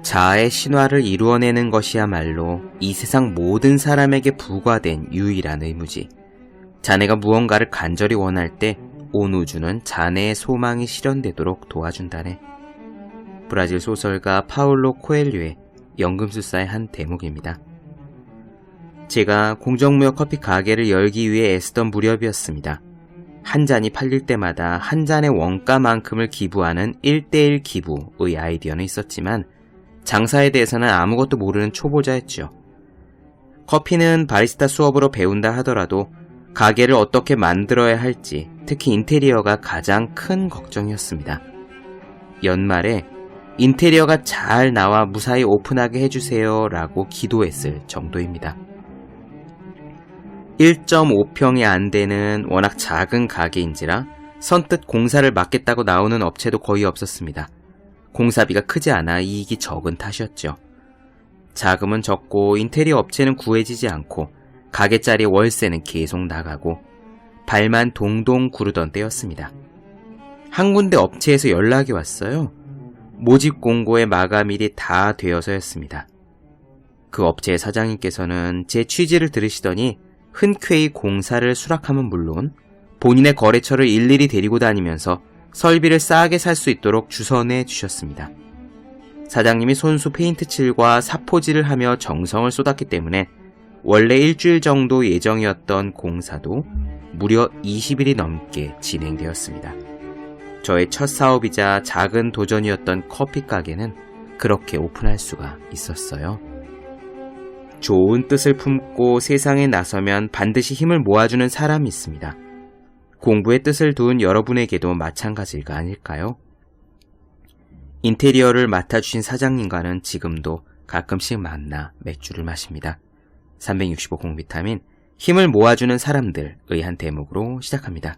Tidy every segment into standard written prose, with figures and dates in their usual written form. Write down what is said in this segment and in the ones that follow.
자아의 신화를 이루어내는 것이야말로 이 세상 모든 사람에게 부과된 유일한 의무지. 자네가 무언가를 간절히 원할 때 온 우주는 자네의 소망이 실현되도록 도와준다네. 브라질 소설가 파울로 코엘료의 연금술사의 한 대목입니다. 제가 공정무역 커피 가게를 열기 위해 애쓰던 무렵이었습니다. 한 잔이 팔릴 때마다 한 잔의 원가만큼을 기부하는 1:1 기부의 아이디어는 있었지만 장사에 대해서는 아무것도 모르는 초보자였죠. 커피는 바리스타 수업으로 배운다 하더라도 가게를 어떻게 만들어야 할지, 특히 인테리어가 가장 큰 걱정이었습니다. 연말에 인테리어가 잘 나와 무사히 오픈하게 해주세요 라고 기도했을 정도입니다. 1.5평이 안 되는 워낙 작은 가게인지라 선뜻 공사를 맡겠다고 나오는 업체도 거의 없었습니다. 공사비가 크지 않아 이익이 적은 탓이었죠. 자금은 적고 인테리어 업체는 구해지지 않고 가게짜리 월세는 계속 나가고 발만 동동 구르던 때였습니다. 한 군데 업체에서 연락이 왔어요. 모집 공고의 마감일이 다 되어서였습니다. 그 업체의 사장님께서는 제 취지를 들으시더니 흔쾌히 공사를 수락하면 물론 본인의 거래처를 일일이 데리고 다니면서 설비를 싸게 살 수 있도록 주선해 주셨습니다. 사장님이 손수 페인트 칠과 사포질을 하며 정성을 쏟았기 때문에 원래 일주일 정도 예정이었던 공사도 무려 20일이 넘게 진행되었습니다. 저의 첫 사업이자 작은 도전이었던 커피 가게는 그렇게 오픈할 수가 있었어요. 좋은 뜻을 품고 세상에 나서면 반드시 힘을 모아주는 사람이 있습니다. 공부에 뜻을 둔 여러분에게도 마찬가지가 아닐까요? 인테리어를 맡아주신 사장님과는 지금도 가끔씩 만나 맥주를 마십니다. 365 공비타민, 힘을 모아주는 사람들의 한 대목으로 시작합니다.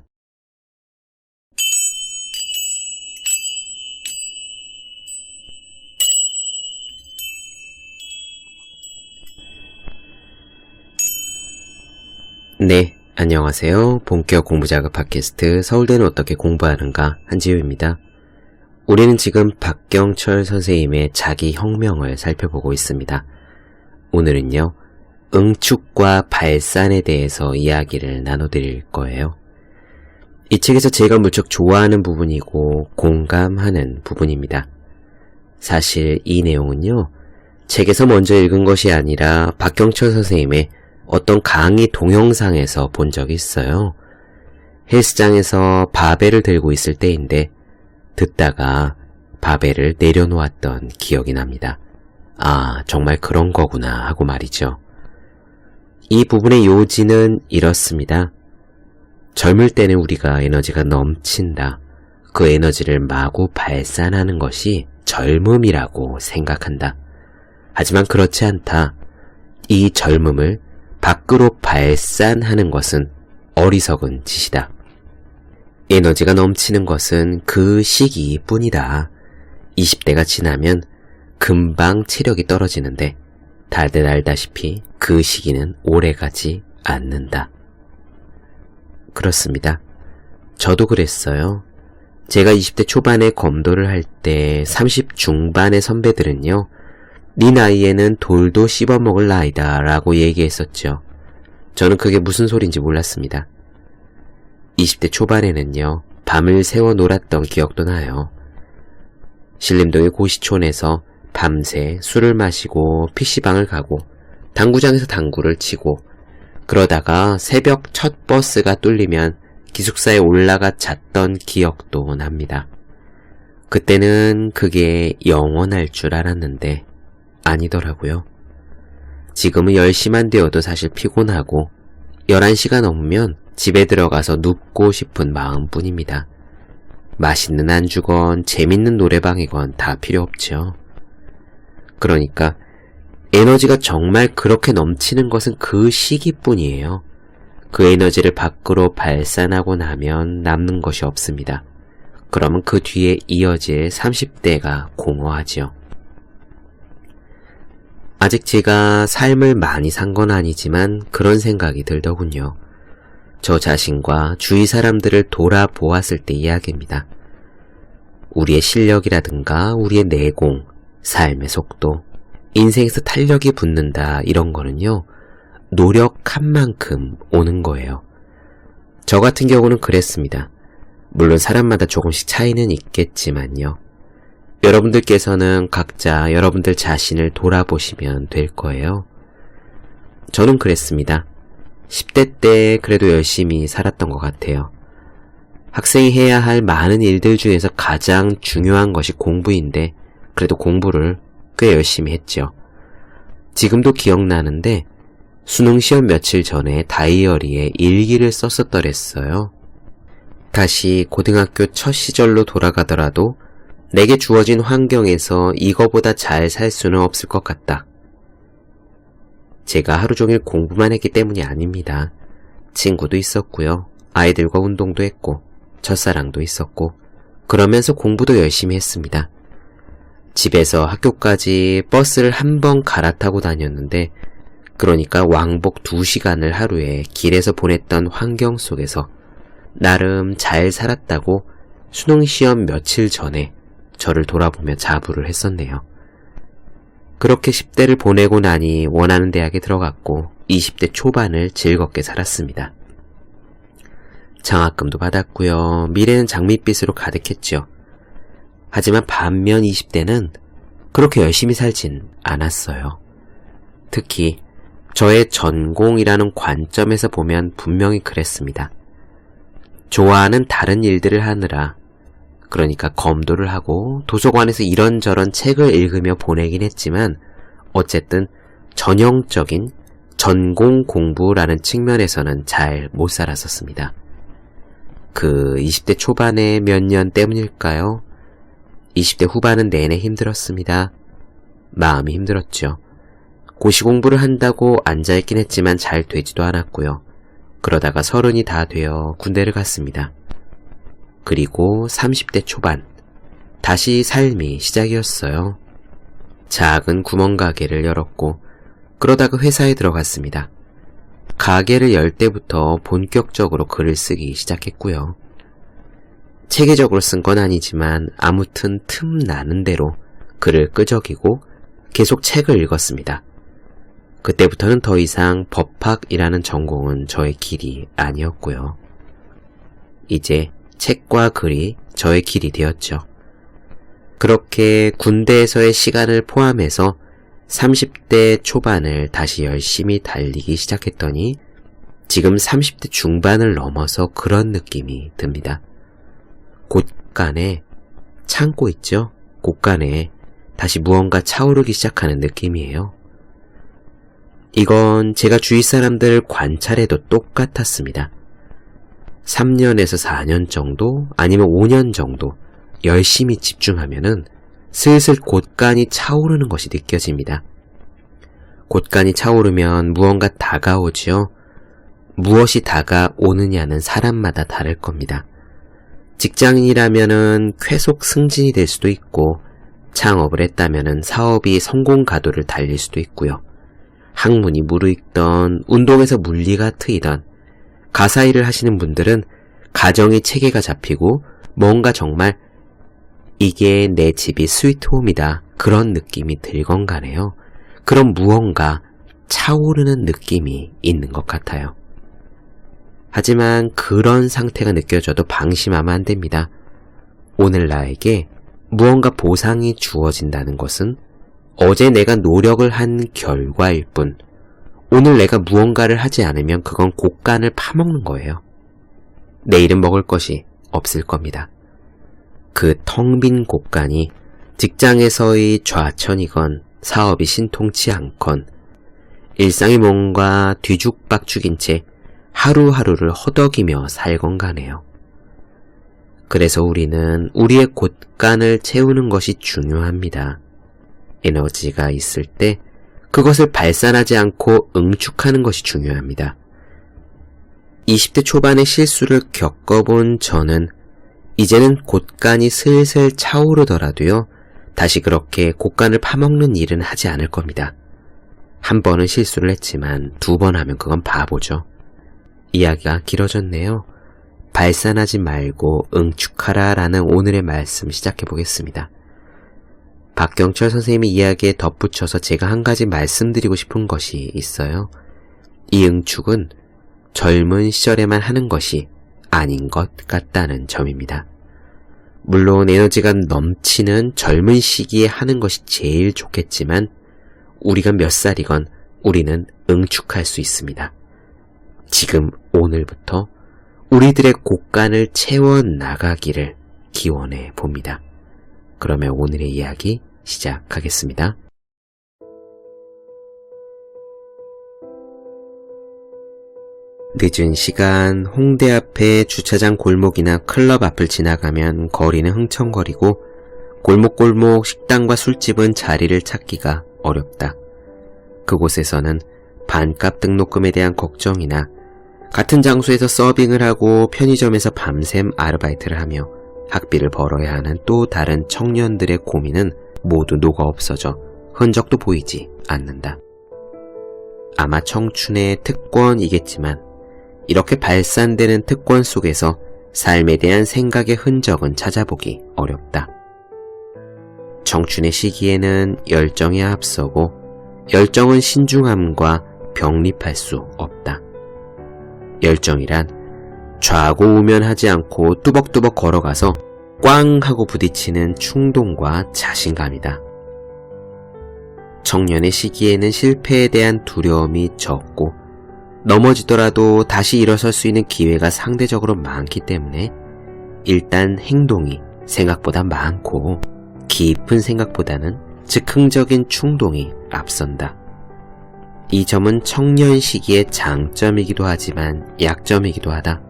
네, 안녕하세요. 본격 공부자극 팟캐스트 서울대는 어떻게 공부하는가 한지우입니다. 우리는 지금 박경철 선생님의 자기혁명을 살펴보고 있습니다. 오늘은요, 응축과 발산에 대해서 이야기를 나눠드릴 거예요. 이 책에서 제가 무척 좋아하는 부분이고 공감하는 부분입니다. 사실 이 내용은요, 책에서 먼저 읽은 것이 아니라 박경철 선생님의 어떤 강의 동영상에서 본 적이 있어요. 헬스장에서 바벨을 들고 있을 때인데 듣다가 바벨을 내려놓았던 기억이 납니다. 아, 정말 그런 거구나 하고 말이죠. 이 부분의 요지는 이렇습니다. 젊을 때는 우리가 에너지가 넘친다. 그 에너지를 마구 발산하는 것이 젊음이라고 생각한다. 하지만 그렇지 않다. 이 젊음을 밖으로 발산하는 것은 어리석은 짓이다. 에너지가 넘치는 것은 그 시기뿐이다. 20대가 지나면 금방 체력이 떨어지는데 다들 알다시피 그 시기는 오래가지 않는다. 그렇습니다. 저도 그랬어요. 제가 20대 초반에 검도를 할 때 30 중반의 선배들은요, 네 나이에는 돌도 씹어먹을 나이다 라고 얘기했었죠. 저는 그게 무슨 소린지 몰랐습니다. 20대 초반에는요, 밤을 새워 놀았던 기억도 나요. 신림동의 고시촌에서 밤새 술을 마시고 PC방을 가고 당구장에서 당구를 치고 그러다가 새벽 첫 버스가 뚫리면 기숙사에 올라가 잤던 기억도 납니다. 그때는 그게 영원할 줄 알았는데 아니더라고요. 지금은 10시만 되어도 사실 피곤하고 11시가 넘으면 집에 들어가서 눕고 싶은 마음뿐입니다. 맛있는 안주건 재밌는 노래방이건 다 필요 없죠. 그러니까 에너지가 정말 그렇게 넘치는 것은 그 시기뿐이에요. 그 에너지를 밖으로 발산하고 나면 남는 것이 없습니다. 그러면 그 뒤에 이어질 30대가 공허하죠. 아직 제가 삶을 많이 산 건 아니지만 그런 생각이 들더군요. 저 자신과 주위 사람들을 돌아보았을 때 이야기입니다. 우리의 실력이라든가 우리의 내공, 삶의 속도, 인생에서 탄력이 붙는다 이런 거는요, 노력한 만큼 오는 거예요. 저 같은 경우는 그랬습니다. 물론 사람마다 조금씩 차이는 있겠지만요. 여러분들께서는 각자 여러분들 자신을 돌아보시면 될 거예요. 저는 그랬습니다. 10대 때 그래도 열심히 살았던 것 같아요. 학생이 해야 할 많은 일들 중에서 가장 중요한 것이 공부인데 그래도 공부를 꽤 열심히 했죠. 지금도 기억나는데 수능 시험 며칠 전에 다이어리에 일기를 썼었더랬어요. 다시 고등학교 첫 시절로 돌아가더라도 내게 주어진 환경에서 이거보다 잘 살 수는 없을 것 같다. 제가 하루 종일 공부만 했기 때문이 아닙니다. 친구도 있었고요. 아이들과 운동도 했고 첫사랑도 있었고 그러면서 공부도 열심히 했습니다. 집에서 학교까지 버스를 한 번 갈아타고 다녔는데 그러니까 왕복 2시간을 하루에 길에서 보냈던 환경 속에서 나름 잘 살았다고 수능시험 며칠 전에 저를 돌아보며 자부를 했었네요. 그렇게 10대를 보내고 나니 원하는 대학에 들어갔고 20대 초반을 즐겁게 살았습니다. 장학금도 받았고요. 미래는 장밋빛으로 가득했죠. 하지만 반면 20대는 그렇게 열심히 살진 않았어요. 특히 저의 전공이라는 관점에서 보면 분명히 그랬습니다. 좋아하는 다른 일들을 하느라 그러니까 검도를 하고 도서관에서 이런저런 책을 읽으며 보내긴 했지만 어쨌든 전형적인 전공 공부라는 측면에서는 잘 못 살았었습니다. 그 20대 초반의 몇 년 때문일까요? 20대 후반은 내내 힘들었습니다. 마음이 힘들었죠. 고시 공부를 한다고 앉아있긴 했지만 잘 되지도 않았고요. 그러다가 30이 다 되어 군대를 갔습니다. 그리고 30대 초반, 다시 삶이 시작이었어요. 작은 구멍가게를 열었고 그러다가 회사에 들어갔습니다. 가게를 열 때부터 본격적으로 글을 쓰기 시작했고요. 체계적으로 쓴 건 아니지만 아무튼 틈 나는 대로 글을 끄적이고 계속 책을 읽었습니다. 그때부터는 더 이상 법학이라는 전공은 저의 길이 아니었고요. 이제 책과 글이 저의 길이 되었죠. 그렇게 군대에서의 시간을 포함해서 30대 초반을 다시 열심히 달리기 시작했더니 지금 30대 중반을 넘어서 그런 느낌이 듭니다. 곳간에 창고 있죠? 곳간에 다시 무언가 차오르기 시작하는 느낌이에요. 이건 제가 주위 사람들 관찰해도 똑같았습니다. 3년에서 4년 정도 아니면 5년 정도 열심히 집중하면은 슬슬 곳간이 차오르는 것이 느껴집니다. 곳간이 차오르면 무언가 다가오지요. 무엇이 다가오느냐는 사람마다 다를 겁니다. 직장인이라면은 쾌속 승진이 될 수도 있고 창업을 했다면은 사업이 성공 가도를 달릴 수도 있고요. 학문이 무르익던 운동에서 물리가 트이던 가사 일을 하시는 분들은 가정의 체계가 잡히고 뭔가 정말 이게 내 집이 스위트홈이다 그런 느낌이 들건 가네요. 그런 무언가 차오르는 느낌이 있는 것 같아요. 하지만 그런 상태가 느껴져도 방심하면 안 됩니다. 오늘 나에게 무언가 보상이 주어진다는 것은 어제 내가 노력을 한 결과일 뿐 오늘 내가 무언가를 하지 않으면 그건 곳간을 파먹는 거예요. 내일은 먹을 것이 없을 겁니다. 그 텅 빈 곳간이 직장에서의 좌천이건 사업이 신통치 않건 일상이 뭔가 뒤죽박죽인 채 하루하루를 허덕이며 살건 가네요. 그래서 우리는 우리의 곳간을 채우는 것이 중요합니다. 에너지가 있을 때 그것을 발산하지 않고 응축하는 것이 중요합니다. 20대 초반의 실수를 겪어본 저는 이제는 곳간이 슬슬 차오르더라도요. 다시 그렇게 곳간을 파먹는 일은 하지 않을 겁니다. 한 번은 실수를 했지만 2번 하면 그건 바보죠. 이야기가 길어졌네요. 발산하지 말고 응축하라 라는 오늘의 말씀 시작해 보겠습니다. 박경철 선생님의 이야기에 덧붙여서 제가 한 가지 말씀드리고 싶은 것이 있어요. 이 응축은 젊은 시절에만 하는 것이 아닌 것 같다는 점입니다. 물론 에너지가 넘치는 젊은 시기에 하는 것이 제일 좋겠지만 우리가 몇 살이건 우리는 응축할 수 있습니다. 지금 오늘부터 우리들의 곳간을 채워나가기를 기원해 봅니다. 그러면 오늘의 이야기 시작하겠습니다. 늦은 시간 홍대 앞에 주차장 골목이나 클럽 앞을 지나가면 거리는 흥청거리고 골목골목 식당과 술집은 자리를 찾기가 어렵다. 그곳에서는 반값 등록금에 대한 걱정이나 같은 장소에서 서빙을 하고 편의점에서 밤샘 아르바이트를 하며 학비를 벌어야 하는 또 다른 청년들의 고민은 모두 녹아 없어져 흔적도 보이지 않는다. 아마 청춘의 특권이겠지만 이렇게 발산되는 특권 속에서 삶에 대한 생각의 흔적은 찾아보기 어렵다. 청춘의 시기에는 열정이 앞서고 열정은 신중함과 병립할 수 없다. 열정이란 좌고우면하지 않고 뚜벅뚜벅 걸어가서 꽝 하고 부딪히는 충동과 자신감이다. 청년의 시기에는 실패에 대한 두려움이 적고 넘어지더라도 다시 일어설 수 있는 기회가 상대적으로 많기 때문에 일단 행동이 생각보다 많고 깊은 생각보다는 즉흥적인 충동이 앞선다. 이 점은 청년 시기의 장점이기도 하지만 약점이기도 하다.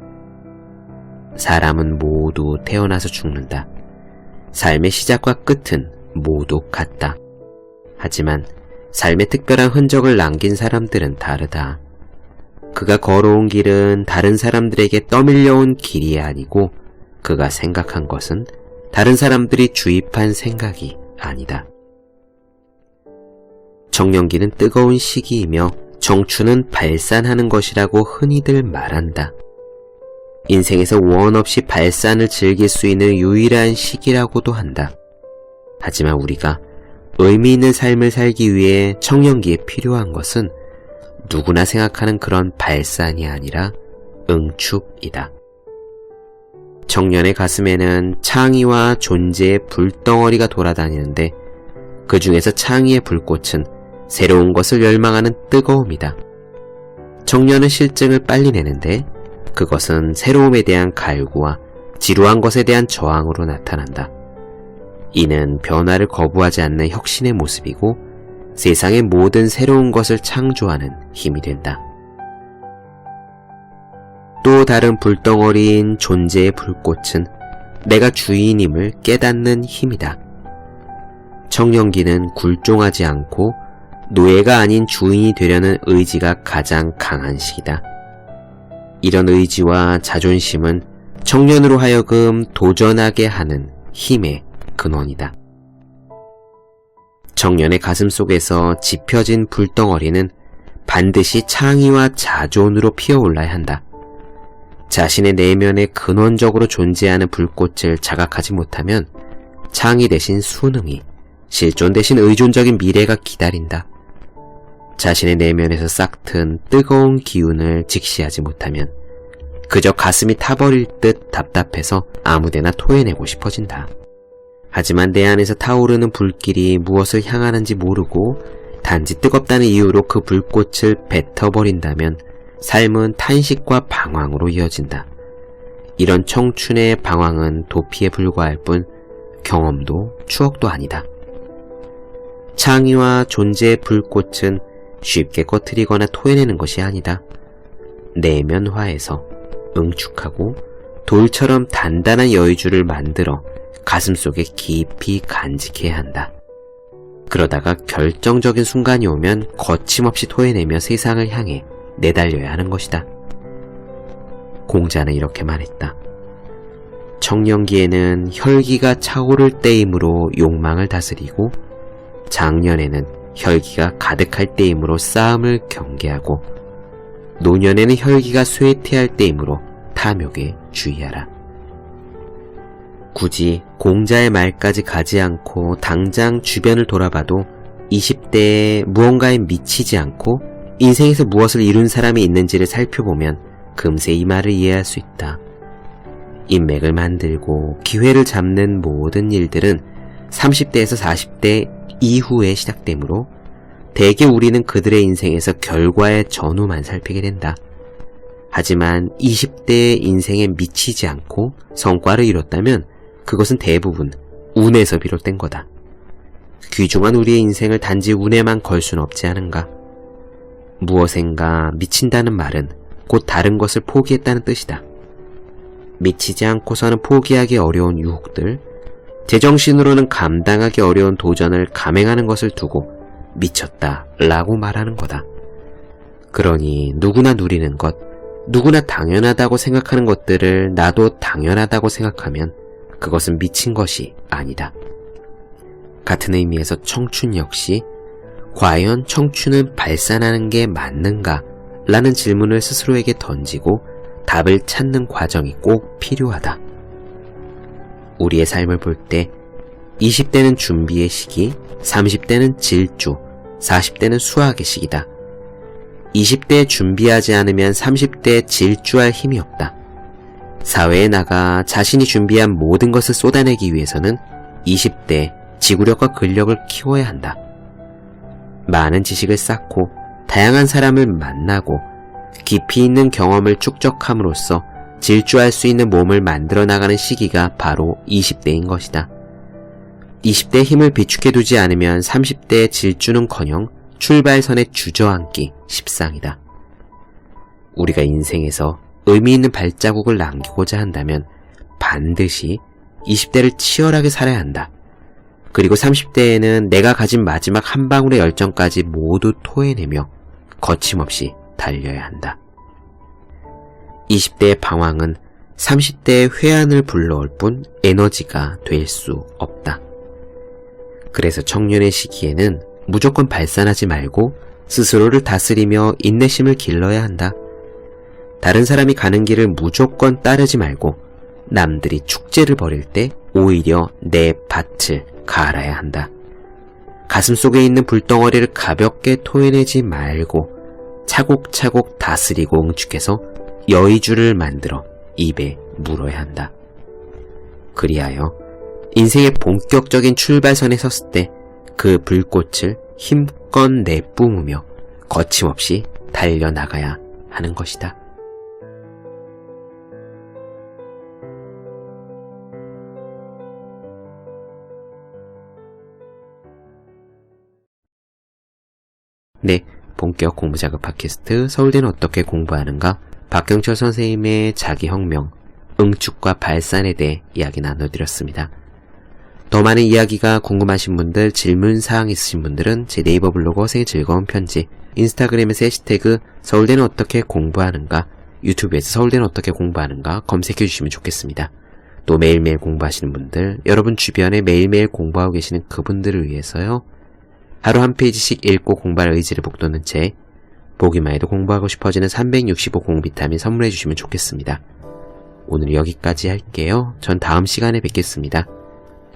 사람은 모두 태어나서 죽는다. 삶의 시작과 끝은 모두 같다. 하지만 삶의 특별한 흔적을 남긴 사람들은 다르다. 그가 걸어온 길은 다른 사람들에게 떠밀려온 길이 아니고 그가 생각한 것은 다른 사람들이 주입한 생각이 아니다. 청년기는 뜨거운 시기이며 청춘은 발산하는 것이라고 흔히들 말한다. 인생에서 원 없이 발산을 즐길 수 있는 유일한 시기라고도 한다. 하지만 우리가 의미 있는 삶을 살기 위해 청년기에 필요한 것은 누구나 생각하는 그런 발산이 아니라 응축이다. 청년의 가슴에는 창의와 존재의 불덩어리가 돌아다니는데 그 중에서 창의의 불꽃은 새로운 것을 열망하는 뜨거움이다. 청년은 실증을 빨리 내는데 그것은 새로움에 대한 갈구와 지루한 것에 대한 저항으로 나타난다. 이는 변화를 거부하지 않는 혁신의 모습이고 세상의 모든 새로운 것을 창조하는 힘이 된다. 또 다른 불덩어리인 존재의 불꽃은 내가 주인임을 깨닫는 힘이다. 청년기는 굴종하지 않고 노예가 아닌 주인이 되려는 의지가 가장 강한 시기다. 이런 의지와 자존심은 청년으로 하여금 도전하게 하는 힘의 근원이다. 청년의 가슴 속에서 짚혀진 불덩어리는 반드시 창의와 자존으로 피어올라야 한다. 자신의 내면에 근원적으로 존재하는 불꽃을 자각하지 못하면 창의 대신 수능이, 실존 대신 의존적인 미래가 기다린다. 자신의 내면에서 싹튼 뜨거운 기운을 직시하지 못하면 그저 가슴이 타버릴 듯 답답해서 아무데나 토해내고 싶어진다. 하지만 내 안에서 타오르는 불길이 무엇을 향하는지 모르고 단지 뜨겁다는 이유로 그 불꽃을 뱉어버린다면 삶은 탄식과 방황으로 이어진다. 이런 청춘의 방황은 도피에 불과할 뿐 경험도 추억도 아니다. 창의와 존재의 불꽃은 쉽게 꺼트리거나 토해내는 것이 아니다. 내면화해서 응축하고 돌처럼 단단한 여의주를 만들어 가슴속에 깊이 간직해야 한다. 그러다가 결정적인 순간이 오면 거침없이 토해내며 세상을 향해 내달려야 하는 것이다. 공자는 이렇게 말했다. 청년기에는 혈기가 차오를 때이므로 욕망을 다스리고 장년에는 혈기가 가득할 때이므로 싸움을 경계하고 노년에는 혈기가 쇠퇴할 때이므로 탐욕에 주의하라. 굳이 공자의 말까지 가지 않고 당장 주변을 돌아봐도 20대에 무언가에 미치지 않고 인생에서 무엇을 이룬 사람이 있는지를 살펴보면 금세 이 말을 이해할 수 있다. 인맥을 만들고 기회를 잡는 모든 일들은 30대에서 40대 이후에 시작되므로 대개 우리는 그들의 인생에서 결과의 전후만 살피게 된다. 하지만 20대의 인생에 미치지 않고 성과를 이뤘다면 그것은 대부분 운에서 비롯된 거다. 귀중한 우리의 인생을 단지 운에만 걸 수는 없지 않은가? 무엇인가 미친다는 말은 곧 다른 것을 포기했다는 뜻이다. 미치지 않고서는 포기하기 어려운 유혹들, 제정신으로는 감당하기 어려운 도전을 감행하는 것을 두고 미쳤다 라고 말하는 거다. 그러니 누구나 누리는 것, 누구나 당연하다고 생각하는 것들을 나도 당연하다고 생각하면 그것은 미친 것이 아니다. 같은 의미에서 청춘 역시 과연 청춘은 발산하는 게 맞는가? 라는 질문을 스스로에게 던지고 답을 찾는 과정이 꼭 필요하다. 우리의 삶을 볼 때 20대는 준비의 시기, 30대는 질주, 40대는 수학의 시기다. 20대에 준비하지 않으면 30대에 질주할 힘이 없다. 사회에 나가 자신이 준비한 모든 것을 쏟아내기 위해서는 20대에 지구력과 근력을 키워야 한다. 많은 지식을 쌓고 다양한 사람을 만나고 깊이 있는 경험을 축적함으로써 질주할 수 있는 몸을 만들어 나가는 시기가 바로 20대인 것이다. 20대의 힘을 비축해두지 않으면 30대의 질주는커녕 출발선에 주저앉기 십상이다. 우리가 인생에서 의미 있는 발자국을 남기고자 한다면 반드시 20대를 치열하게 살아야 한다. 그리고 30대에는 내가 가진 마지막 한 방울의 열정까지 모두 토해내며 거침없이 달려야 한다. 20대의 방황은 30대의 회한을 불러올 뿐 에너지가 될 수 없다. 그래서 청년의 시기에는 무조건 발산하지 말고 스스로를 다스리며 인내심을 길러야 한다. 다른 사람이 가는 길을 무조건 따르지 말고 남들이 축제를 벌일 때 오히려 내 밭을 갈아야 한다. 가슴속에 있는 불덩어리를 가볍게 토해내지 말고 차곡차곡 다스리고 응축해서 여의주를 만들어 입에 물어야 한다. 그리하여 인생의 본격적인 출발선에 섰을 때 그 불꽃을 힘껏 내뿜으며 거침없이 달려나가야 하는 것이다. 네, 본격 공부자극 팟캐스트 서울대는 어떻게 공부하는가? 박경철 선생님의 자기혁명, 응축과 발산에 대해 이야기 나눠드렸습니다. 더 많은 이야기가 궁금하신 분들, 질문사항 있으신 분들은 제 네이버 블로그 허생의 즐거운 편지, 인스타그램에서 해시태그 서울대는 어떻게 공부하는가, 유튜브에서 서울대는 어떻게 공부하는가 검색해 주시면 좋겠습니다. 또 매일매일 공부하시는 분들, 여러분 주변에 매일매일 공부하고 계시는 그분들을 위해서요, 하루 한 페이지씩 읽고 공부할 의지를 북돋는 책, 보기만 해도 공부하고 싶어지는 365 공비타민 선물해 주시면 좋겠습니다. 오늘 여기까지 할게요. 전 다음 시간에 뵙겠습니다.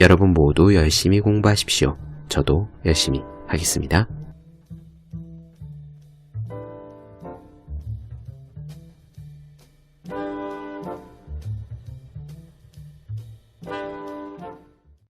여러분 모두 열심히 공부하십시오. 저도 열심히 하겠습니다.